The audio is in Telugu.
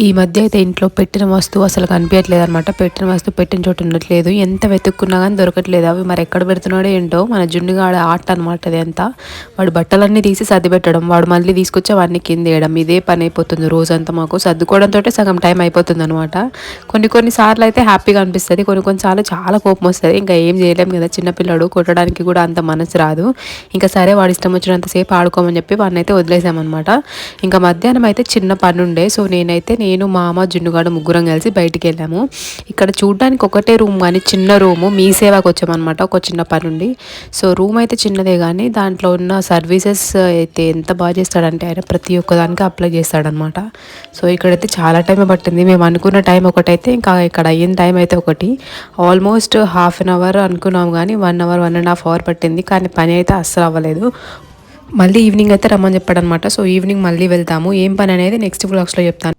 ఈ మధ్య అయితే ఇంట్లో పెట్టిన వస్తువు అసలు కనిపించట్లేదు అనమాట. పెట్టిన వస్తువు పెట్టిన చోటు ఉండట్లేదు. ఎంత వెతుక్కున్నా కానీ దొరకట్లేదు. అవి మరి ఎక్కడ పెడుతున్నాడో ఏంటో. మన జున్నుగాడ ఆట అనమాట అది అంతా. వాడు బట్టలన్నీ తీసి సర్ది పెట్టడం, వాడు మళ్ళీ తీసుకొచ్చి అవన్నీ కింద వేయడం, ఇదే పని అయిపోతుంది రోజంతా మాకు. సర్దుకోవడంతో సగం టైం అయిపోతుంది అనమాట. కొన్ని సార్లు అయితే హ్యాపీగా అనిపిస్తుంది, కొన్నిసార్లు చాలా కోపం వస్తుంది. ఇంకా ఏం చేయలేము కదా, చిన్నపిల్లడు కొట్టడానికి కూడా అంత మనసు రాదు. ఇంకా సరే వాడి ఇష్టం వచ్చినంతసేపు ఆడుకోమని చెప్పి వాడిని అయితే వదిలేసామన్నమాట. ఇంకా మధ్యాహ్నం అయితే చిన్న పని ఉండే, సో నేను మా అమ్మ జున్నుగాడు ముగ్గురం కలిసి బయటికి వెళ్ళాము. ఇక్కడ చూడడానికి ఒకటే రూమ్ కానీ చిన్న రూము, మీ సేవకు వచ్చామన్నమాట ఒక చిన్న పని ఉండి. సో రూమ్ అయితే చిన్నదే కానీ దాంట్లో ఉన్న సర్వీసెస్ అయితే ఎంత బాగా చేస్తాడంటే ఆయన ప్రతి ఒక్కదానికి అప్లై చేస్తాడనమాట. సో ఇక్కడైతే చాలా టైం పట్టింది. మేము అనుకున్న టైం ఒకటైతే ఇంకా ఇక్కడ అయిన టైం అయితే ఒకటి. ఆల్మోస్ట్ హాఫ్ అన్ అవర్ అనుకున్నాం కానీ 1 అవర్ 1.5 అవర్ పట్టింది. కానీ పని అయితే అస్సలు అవ్వలేదు. మళ్ళీ ఈవినింగ్ అయితే రమ్మని చెప్పాడనమాట. సో ఈవినింగ్ మళ్ళీ వెళ్తాము. ఏం పని అనేది నెక్స్ట్ వ్లాగ్స్లో చెప్తాను.